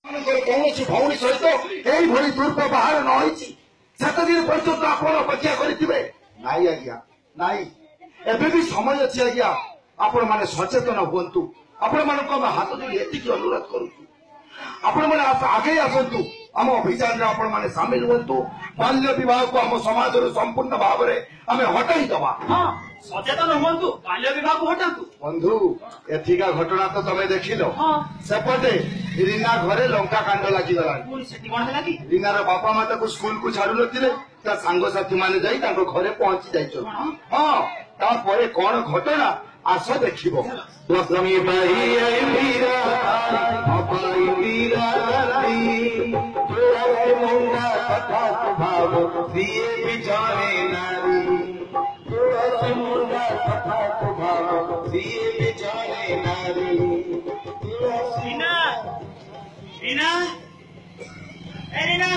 कौन भौणी सहित यही दुर्व्यवहार न होत दिन पर्यंत आप अपेक्षा करेंगे नाई आज्ञा नाई एबे भी समय अच्छी आज्ञा आपण मैंने सचेतन हूँ आपण मान हाथ जोड़ी एति अनुरोध करूँ आपण मैंने आगे आसतु आम अभियान आपण मैंने सामिल हूँ बाल्य विवाह को आम समाज संपूर्ण भाव में आम हटाई दवा सचेतन हूँ बाल्य विवाह को हटातु बंधु एथिका घटना तो तमे देखिल सेपटे रीना घरे लंका कांड लगिगला रीनार बापा माता को स्कूल को छाड़ू नथिले सांग साथी माने जाई तांको घरे पहुंची जाइछो हां तापरे कोन घटना आस देखिबो लक्ष्मी बाई आई मीरा अपाई मीरा लाई तोरे मुंडा कथा भाव दिए बिचारे नारी तोरे मुंडा कथा भाव दिए बिचारे नारी रीना रीना ए रीना